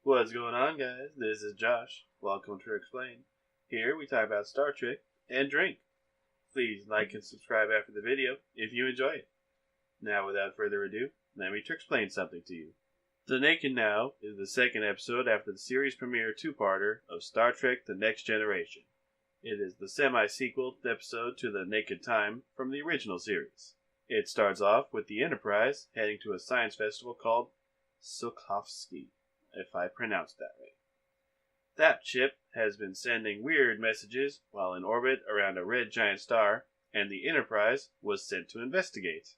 What's going on, guys? This is Josh. Welcome to Treksplained. Here we talk about Star Trek and drink. Please like and subscribe after the video if you enjoy it. Now, without further ado, let me Treksplain something to you. The Naked Now is the second episode after the series premiere two-parter of Star Trek The Next Generation. It is the semi-sequel episode to The Naked Time from the original series. It starts off with the Enterprise heading to a science festival called Tsiolkovsky, if I pronounced that right. That ship has been sending weird messages while in orbit around a red giant star, and the Enterprise was sent to investigate.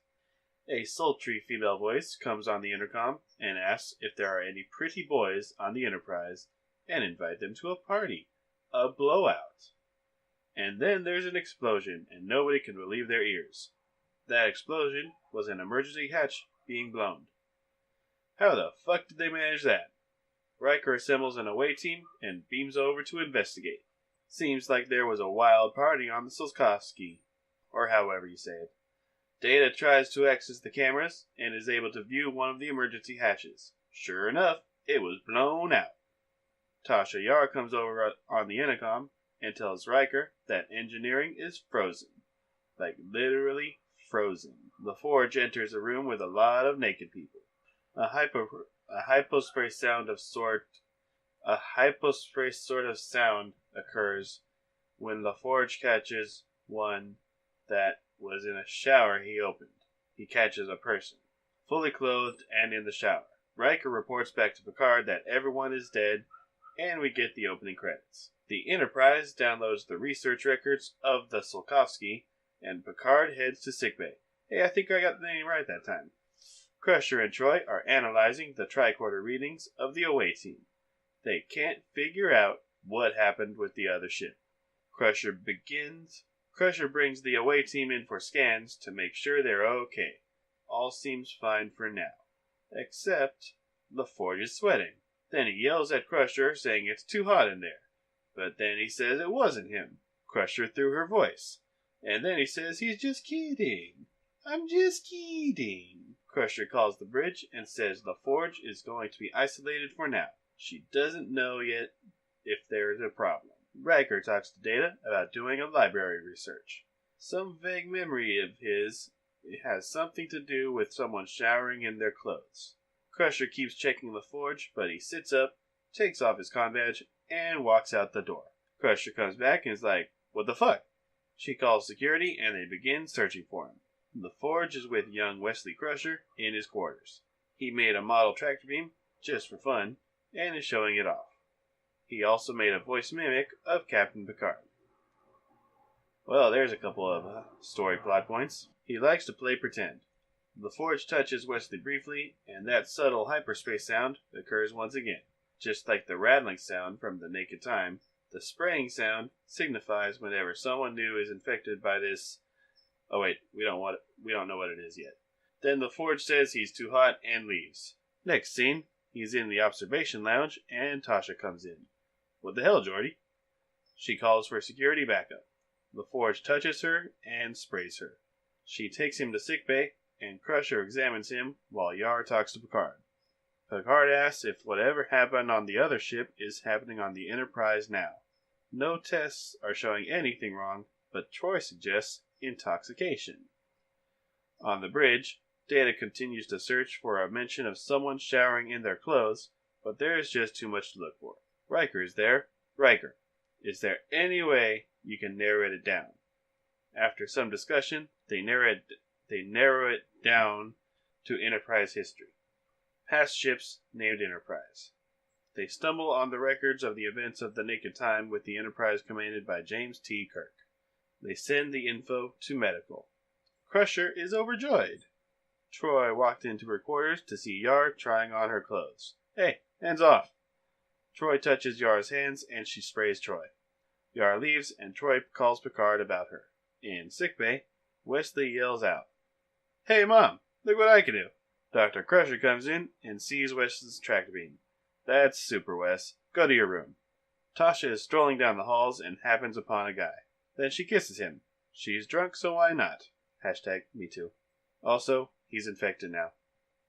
A sultry female voice comes on the intercom and asks if there are any pretty boys on the Enterprise and invite them to a party. A blowout. And then there's an explosion and nobody can believe their ears. That explosion was an emergency hatch being blown. How the fuck did they manage that? Riker assembles an away team and beams over to investigate. Seems like there was a wild party on the Tsiolkovsky, or however you say it. Data tries to access the cameras and is able to view one of the emergency hatches. Sure enough, it was blown out. Tasha Yar comes over on the intercom and tells Riker that engineering is frozen. Like literally frozen. The Forge enters a room with a lot of naked people. A hypospray sort of sound occurs when LaForge catches one that was in a shower he opened. He catches a person, fully clothed and in the shower. Riker reports back to Picard that everyone is dead, and we get the opening credits. The Enterprise downloads the research records of the Tsiolkovsky, and Picard heads to sickbay. Hey, I think I got the name right that time. Crusher and Troy are analyzing the tricorder readings of the away team. They can't figure out what happened with the other ship. Crusher brings the away team in for scans to make sure they're okay. All seems fine for now. Except LaForge is sweating. Then he yells at Crusher saying it's too hot in there. But then he says it wasn't him. Crusher threw her voice. And then he says he's just kidding. I'm just kidding. Crusher calls the bridge and says LaForge is going to be isolated for now. She doesn't know yet if there is a problem. Riker talks to Data about doing a library research. Some vague memory of his has something to do with someone showering in their clothes. Crusher keeps checking LaForge, but he sits up, takes off his comm badge, and walks out the door. Crusher comes back and is like, "What the fuck?" She calls security and they begin searching for him. LaForge is with young Wesley Crusher in his quarters. He made a model tractor beam, just for fun, and is showing it off. He also made a voice mimic of Captain Picard. Well, there's a couple of story plot points. He likes to play pretend. LaForge touches Wesley briefly, and that subtle hyperspace sound occurs once again. Just like the rattling sound from The Naked Time, the spraying sound signifies whenever someone new is infected by this. Oh wait, we don't know what it is yet. Then LaForge says he's too hot and leaves. Next scene, he's in the observation lounge and Tasha comes in. What the hell, Geordi? She calls for security backup. LaForge touches her and sprays her. She takes him to sickbay and Crusher examines him while Yar talks to Picard. Picard asks if whatever happened on the other ship is happening on the Enterprise now. No tests are showing anything wrong, but Troy suggests intoxication. On the bridge, Data continues to search for a mention of someone showering in their clothes, but there is just too much to look for. Riker is there. Riker, is there any way you can narrow it down? After some discussion, they narrow it down to Enterprise history. Past ships named Enterprise. They stumble on the records of the events of The Naked Time with the Enterprise commanded by James T. Kirk. They send the info to medical. Crusher is overjoyed. Troy walked into her quarters to see Yar trying on her clothes. Hey, hands off! Troy touches Yar's hands and she sprays Troy. Yar leaves and Troy calls Picard about her. In sickbay, Wesley yells out, "Hey Mom, look what I can do!" Dr. Crusher comes in and sees Wesley's tractor beam. That's super, Wes. Go to your room. Tasha is strolling down the halls and happens upon a guy. Then she kisses him. She's drunk, so why not? #me too. Also, he's infected now.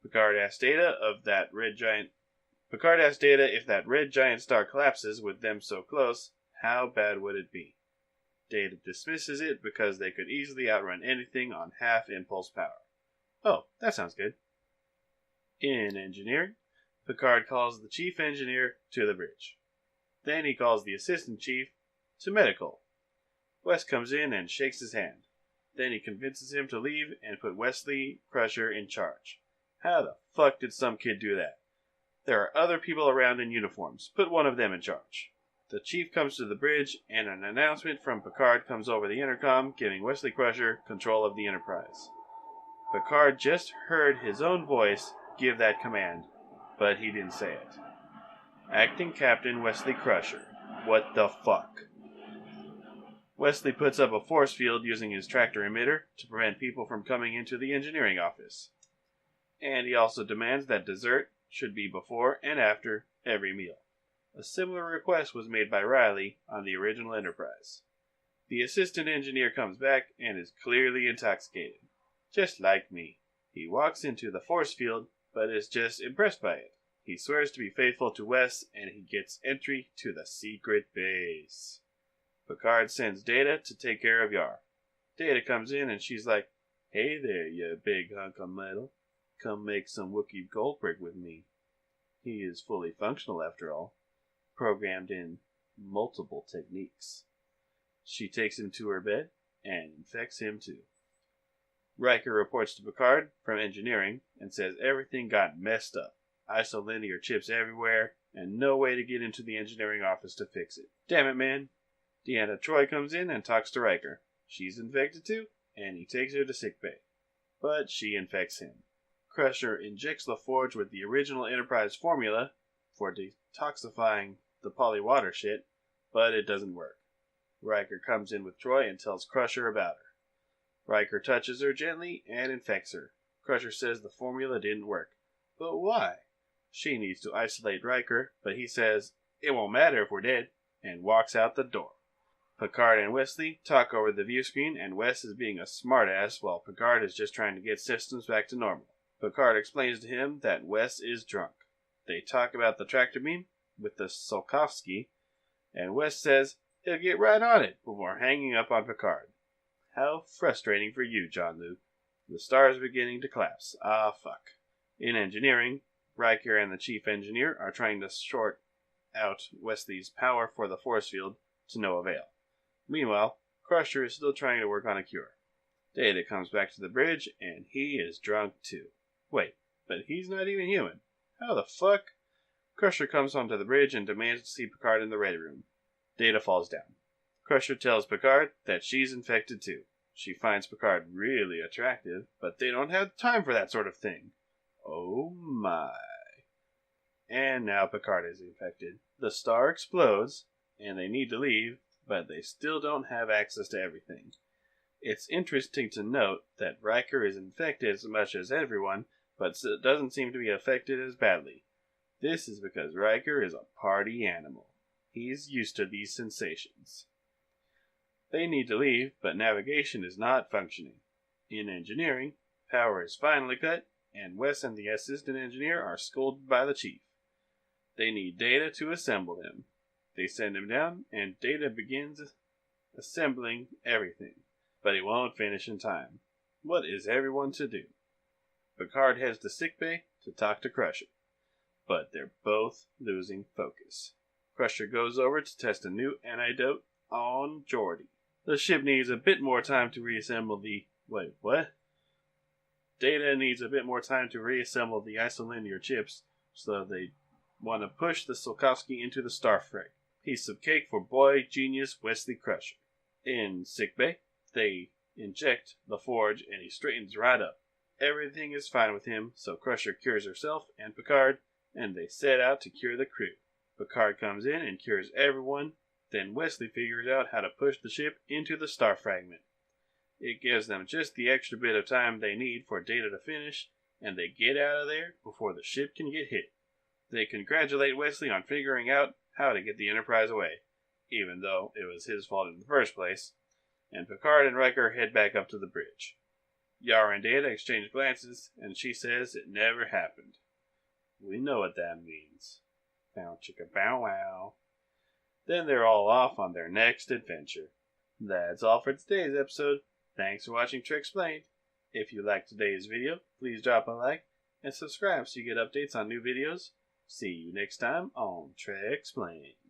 Picard asks Data of that red giant Picard asks Data if that red giant star collapses with them so close, how bad would it be? Data dismisses it because they could easily outrun anything on half impulse power. Oh, that sounds good. In engineering, Picard calls the chief engineer to the bridge. Then he calls the assistant chief to medical. Wes comes in and shakes his hand. Then he convinces him to leave and put Wesley Crusher in charge. How the fuck did some kid do that? There are other people around in uniforms. Put one of them in charge. The chief comes to the bridge, and an announcement from Picard comes over the intercom, giving Wesley Crusher control of the Enterprise. Picard just heard his own voice give that command, but he didn't say it. Acting Captain Wesley Crusher. What the fuck? Wesley puts up a force field using his tractor emitter to prevent people from coming into the engineering office. And he also demands that dessert should be before and after every meal. A similar request was made by Riley on the original Enterprise. The assistant engineer comes back and is clearly intoxicated. Just like me. He walks into the force field, but is just impressed by it. He swears to be faithful to Wes, and he gets entry to the secret base. Picard sends Data to take care of Yar. Data comes in and she's like, "Hey there, you big hunk of metal. Come make some Wookiee goldbrick with me." He is fully functional after all, programmed in multiple techniques. She takes him to her bed and infects him too. Riker reports to Picard from engineering and says everything got messed up. Isolinear chips everywhere, and no way to get into the engineering office to fix it. Damn it, man. Deanna Troi comes in and talks to Riker. She's infected too, and he takes her to sickbay. But she infects him. Crusher injects LaForge with the original Enterprise formula for detoxifying the polywater shit, but it doesn't work. Riker comes in with Troi and tells Crusher about her. Riker touches her gently and infects her. Crusher says the formula didn't work. But why? She needs to isolate Riker, but he says, "It won't matter if we're dead," and walks out the door. Picard and Wesley talk over the view screen, and Wes is being a smartass while Picard is just trying to get systems back to normal. Picard explains to him that Wes is drunk. They talk about the tractor beam with the Tsiolkovsky, and Wes says he'll get right on it before hanging up on Picard. How frustrating for you, John Luke. The star is beginning to collapse. Ah, fuck. In engineering, Riker and the chief engineer are trying to short out Wesley's power for the force field to no avail. Meanwhile, Crusher is still trying to work on a cure. Data comes back to the bridge, and he is drunk too. Wait, but he's not even human. How the fuck? Crusher comes onto the bridge and demands to see Picard in the ready room. Data falls down. Crusher tells Picard that she's infected too. She finds Picard really attractive, but they don't have time for that sort of thing. Oh my. And now Picard is infected. The star explodes, and they need to leave, but they still don't have access to everything. It's interesting to note that Riker is infected as much as everyone, but doesn't seem to be affected as badly. This is because Riker is a party animal. He's used to these sensations. They need to leave, but navigation is not functioning. In engineering, power is finally cut, and Wes and the assistant engineer are scolded by the chief. They need Data to assemble him. They send him down, and Data begins assembling everything, but he won't finish in time. What is everyone to do? Picard heads to sickbay to talk to Crusher, but they're both losing focus. Crusher goes over to test a new antidote on Geordi. The ship needs a bit more time to reassemble the... Wait, what? Data needs a bit more time to reassemble the isolinear chips, so they want to push the Tsiolkovsky into the starfrag. Piece of cake for boy genius Wesley Crusher. In sickbay, they inject LaForge and he straightens right up. Everything is fine with him, so Crusher cures herself and Picard, and they set out to cure the crew. Picard comes in and cures everyone, then Wesley figures out how to push the ship into the star fragment. It gives them just the extra bit of time they need for Data to finish, and they get out of there before the ship can get hit. They congratulate Wesley on figuring out how to get the Enterprise away, even though it was his fault in the first place, and Picard and Riker head back up to the bridge. Yara and Data exchange glances, and she says it never happened. We know what that means. Bow chicka bow wow. Then they're all off on their next adventure. That's all for today's episode. Thanks for watching Treksplained. If you liked today's video, please drop a like and subscribe so you get updates on new videos. See you next time on Treksplained.